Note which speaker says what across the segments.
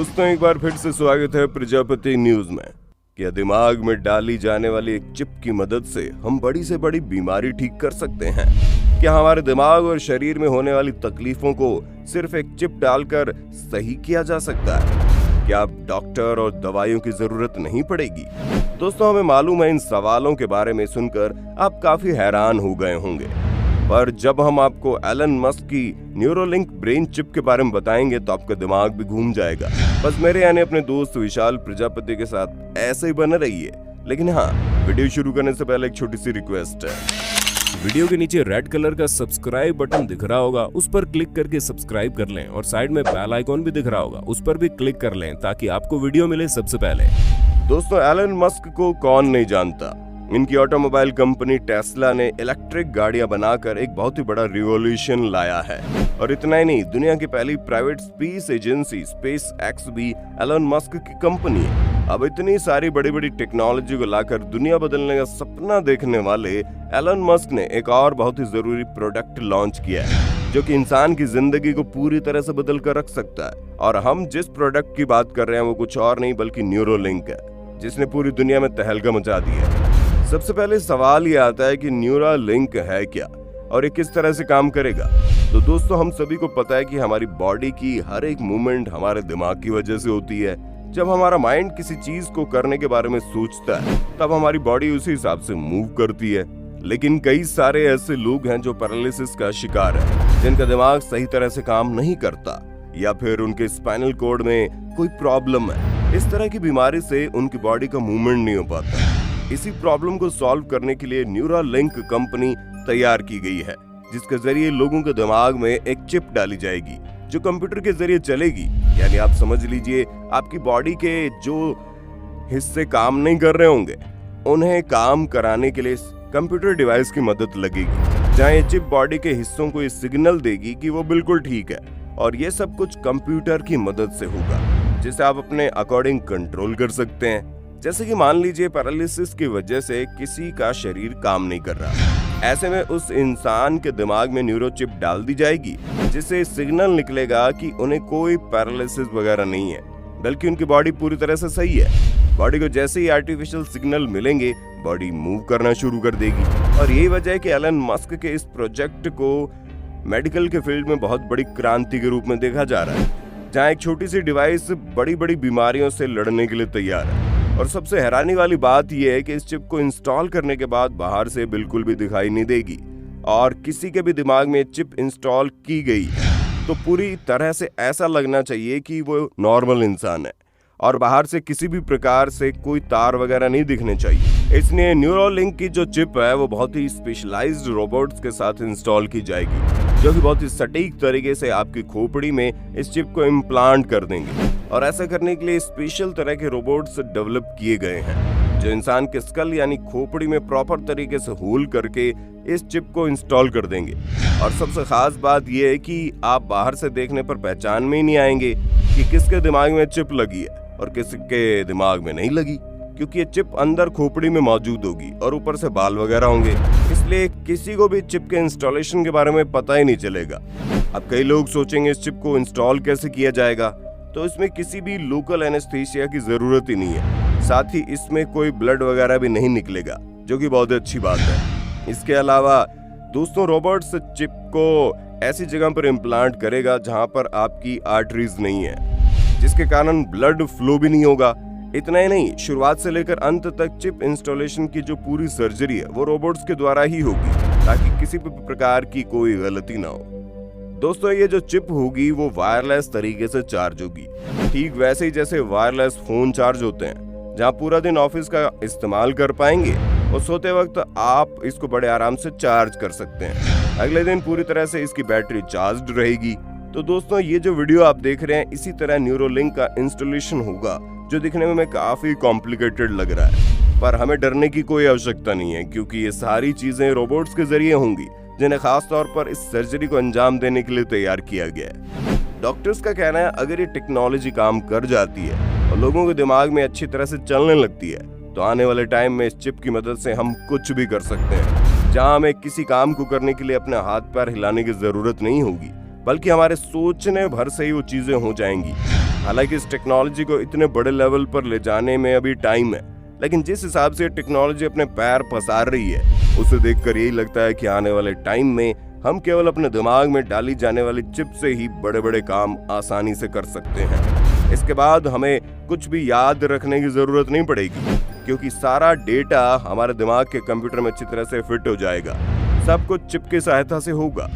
Speaker 1: दोस्तों एक बार फिर से स्वागत है प्रजापति न्यूज में। क्या दिमाग में डाली जाने वाली एक चिप की मदद से हम बड़ी से बड़ी बीमारी ठीक कर सकते हैं? क्या हमारे दिमाग और शरीर में होने वाली तकलीफों को सिर्फ एक चिप डालकर सही किया जा सकता है? क्या अब डॉक्टर और दवाइयों की जरूरत नहीं पड़ेगी? दोस्तों हमें मालूम है इन सवालों के बारे में सुनकर आप काफी हैरान हो गए होंगे, पर जब हम आपको एलन मस्क की न्यूरोलिंक ब्रेन चिप के बारे में बताएंगे तो आपका दिमाग भी घूम जाएगा। बस मेरे यानी अपने दोस्त विशाल प्रजापति के साथ ऐसे ही बने रहिए। लेकिन हाँ, वीडियो शुरू करने से पहले एक छोटी सी रिक्वेस्ट है। वीडियो के नीचे रेड कलर का सब्सक्राइब बटन दिख रहा होगा, उस पर क्लिक करके सब्सक्राइब कर लें और साइड में बेल आइकॉन भी दिख रहा होगा, उस पर भी क्लिक कर लें ताकि आपको वीडियो मिले सबसे पहले। दोस्तों एलन मस्क को कौन नहीं जानता। इनकी ऑटोमोबाइल कंपनी टेस्ला ने इलेक्ट्रिक गाड़ियां बनाकर एक बहुत ही बड़ा रिवॉल्यूशन लाया है। और इतना ही नहीं, दुनिया की पहली private space agency space x भी एलन मस्क की कंपनी है। अब इतनी सारी बड़ी बड़ी टेक्नोलॉजी को लाकर दुनिया बदलने का सपना देखने वाले एलन मस्क ने एक और बहुत ही जरूरी प्रोडक्ट लॉन्च किया है जो कि इंसान की जिंदगी को पूरी तरह से बदल कर रख सकता है। और हम जिस प्रोडक्ट की बात कर रहे हैं वो कुछ और नहीं बल्कि न्यूरोलिंक है, जिसने पूरी दुनिया में तहलका मचा दिया है। सबसे पहले सवाल ये आता है कि न्यूरोलिंक है क्या और ये किस तरह से काम करेगा। तो दोस्तों हम सभी को पता है कि हमारी बॉडी की हर एक मूवमेंट हमारे दिमाग की वजह से होती है। जब हमारा माइंड किसी चीज को करने के बारे में सोचता है तब हमारी बॉडी उसी हिसाब से मूव करती है। लेकिन कई सारे ऐसे लोग हैं जो पैरालिसिस का शिकार है, जिनका दिमाग सही तरह से काम नहीं करता या फिर उनके स्पाइनल कॉर्ड में कोई प्रॉब्लम है। इस तरह की बीमारी से उनकी बॉडी का मूवमेंट नहीं हो पाता। इसी प्रॉब्लम को सॉल्व करने के लिए न्यूरोलिंक कंपनी तैयार की गई है, जिसके जरिए लोगों के दिमाग में एक चिप डाली जाएगी जो कंप्यूटर के जरिए चलेगी। यानी आप समझ लीजिए आपकी बॉडी के जो हिस्से काम नहीं कर रहे होंगे उन्हें काम कराने के लिए कंप्यूटर डिवाइस की मदद लगेगी, जहां ये चिप बॉडी के हिस्सों को ये सिग्नल देगी कि वो बिल्कुल ठीक है। और ये सब कुछ कंप्यूटर की मदद से होगा, जिसे आप अपने अकॉर्डिंग कंट्रोल कर सकते हैं। जैसे कि मान लीजिए पैरालिसिस की वजह से किसी का शरीर काम नहीं कर रहा, ऐसे में उस इंसान के दिमाग में न्यूरोचिप डाल दी जाएगी, जिससे सिग्नल निकलेगा कि उन्हें कोई पैरालिसिस वगैरह नहीं है, बल्कि उनकी बॉडी पूरी तरह से सही है। बॉडी को जैसे ही आर्टिफिशियल सिग्नल मिलेंगे बॉडी मूव करना शुरू कर देगी। और यही वजह है कि एलन मस्क के इस प्रोजेक्ट को मेडिकल के फील्ड में बहुत बड़ी क्रांति के रूप में देखा जा रहा है, जहाँ एक छोटी सी डिवाइस बड़ी बड़ी बीमारियों से लड़ने के लिए तैयार है। और सबसे हैरानी वाली बात यह है कि इस चिप को इंस्टॉल करने के बाद बाहर से बिल्कुल भी दिखाई नहीं देगी, और किसी के भी दिमाग में चिप इंस्टॉल की गई तो पूरी तरह से ऐसा लगना चाहिए कि वो नॉर्मल इंसान है और बाहर से किसी भी प्रकार से कोई तार वगैरह नहीं दिखने चाहिए। इसलिए न्यूरोलिंक की जो चिप है वो बहुत ही स्पेशलाइज्ड रोबोट्स के साथ इंस्टॉल की जाएगी, जो कि बहुत ही सटीक तरीके से आपकी खोपड़ी में इस चिप को इम्प्लांट कर देंगे। और ऐसा करने के लिए स्पेशल तरह के रोबोट्स डेवलप किए गए हैं जो इंसान के स्कल यानी खोपड़ी में प्रॉपर तरीके से होल करके इस चिप को इंस्टॉल कर देंगे। और सबसे खास बात यह है कि आप बाहर से देखने पर पहचान में ही नहीं आएंगे कि किसके दिमाग में चिप लगी है और किसके दिमाग में नहीं लगी, क्योंकि ये चिप अंदर खोपड़ी में मौजूद होगी और ऊपर से बाल वगैरह होंगे। इसलिए किसी को भी चिप के इंस्टॉलेशन के बारे में पता ही नहीं चलेगा। अब कई लोग सोचेंगे इस चिप को इंस्टॉल कैसे किया जाएगा, तो इसमें किसी भी लोकल एनेस्थीसिया की जरूरत ही नहीं है। साथ ही इसमें कोई ब्लड वगैरह भी नहीं निकलेगा, जो कि बहुत अच्छी बात है। इसके अलावा दोस्तों रोबोट्स चिप को ऐसी जगह पर इम्प्लांट करेगा जहां पर आपकी आर्टरीज नहीं है, जिसके कारण ब्लड फ्लो भी नहीं होगा। इतना ही नहीं, शुरुआत से लेकर अंत तक चिप इंस्टॉलेशन की जो पूरी सर्जरी है वो रोबोट्स के द्वारा ही होगी, ताकि किसी भी प्रकार की कोई गलती ना हो। दोस्तों ये जो चिप होगी वो वायरलेस तरीके से चार्ज होगी, ठीक वैसे ही जैसे वायरलेस फोन चार्ज होते हैं, जहां पूरा दिन ऑफिस का इस्तेमाल कर पाएंगे और सोते वक्त आप इसको बड़े आराम से चार्ज कर सकते हैं। अगले दिन पूरी तरह से इसकी बैटरी चार्ज रहेगी। तो दोस्तों ये जो वीडियो आप देख रहे हैं इसी तरह न्यूरोलिंक का इंस्टॉलेशन होगा, जो दिखने में काफी कॉम्प्लिकेटेड लग रहा है, पर हमें डरने की कोई आवश्यकता नहीं है, क्योंकि ये सारी चीजें रोबोट्स के जरिए होंगी, जिन्हें खास तौर पर इस सर्जरी को अंजाम देने के लिए तैयार किया गया है। डॉक्टर्स का कहना है अगर ये टेक्नोलॉजी काम कर जाती है और लोगों के दिमाग में अच्छी तरह से चलने लगती है तो आने वाले टाइम में इस चिप की मदद से हम कुछ भी कर सकते हैं, जहां हमें किसी काम को करने के लिए अपने हाथ पैर हिलाने की जरूरत नहीं होगी, बल्कि हमारे सोचने भर से ही वो चीजें हो जाएंगी। हालांकि इस टेक्नोलॉजी को इतने बड़े लेवल पर ले जाने में अभी टाइम है, लेकिन जिस हिसाब से टेक्नोलॉजी अपने पैर पसार रही है, उसे देखकर यही लगता है कि आने वाले टाइम में हम केवल अपने दिमाग में डाली जाने वाली चिप से ही बड़े बड़े काम आसानी से कर सकते हैं। इसके बाद हमें कुछ भी याद रखने की जरूरत नहीं पड़ेगी, क्योंकि सारा डेटा हमारे दिमाग के कंप्यूटर में अच्छी तरह से फिट हो जाएगा। सब कुछ चिप की सहायता से होगा।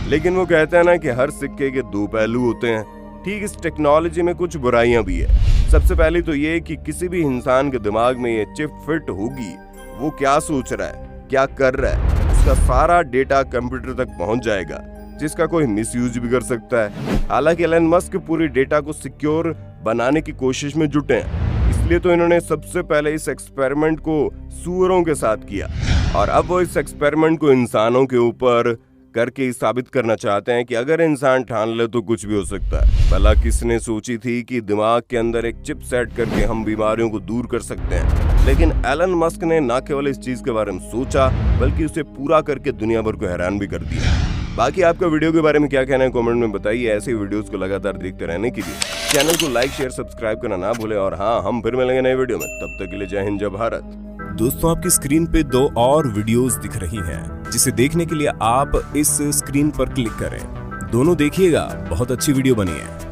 Speaker 1: लेकिन वो कहते हैं ना कि हर सिक्के के दो पहलू होते हैं। ठीक इस टेक्नोलॉजी में कुछ बुराइयां भी है। सबसे पहले तो ये कि किसी भी इंसान के दिमाग में ये चिप फिट होगी, वो क्या सोच रहा है, क्या कर रहा है, उसका सारा डेटा कंप्यूटर तक पहुंच जाएगा, जिसका कोई मिसयूज भी कर सकता है। हालांकि एलन मस्क पूरी डेटा को सिक्योर बनाने की कोशिश में जुटे हैं, इसलिए तो इन्होंने सबसे पहले इस एक्सपेरिमेंट को सूअरों के साथ किया और अब वो इस एक्सपेरिमेंट को इंसानों के ऊपर करके साबित करना चाहते हैं कि अगर इंसान ठान ले तो कुछ भी हो सकता है। भला किसने सोची थी कि दिमाग के अंदर एक चिप सेट करके हम बीमारियों को दूर कर सकते हैं। लेकिन एलन मस्क ने न केवल इस चीज के बारे में सोचा, बल्कि उसे पूरा करके दुनिया भर को हैरान भी कर दिया। बाकी आपका वीडियो के बारे में क्या कहना है कमेंट में बताइए। ऐसे वीडियोस को लगातार देखते रहने के लिए चैनल को लाइक शेयर सब्सक्राइब करना ना भूलें। और हाँ, हम फिर मिलेंगे नए वीडियो में। तब तक के लिए जय हिंद, जय भारत।
Speaker 2: दोस्तों, आपकी स्क्रीन पे 2 और वीडियोस दिख रही हैं, जिसे देखने के लिए आप इस स्क्रीन पर क्लिक करें। दोनों देखिएगा, बहुत अच्छी वीडियो बनी है।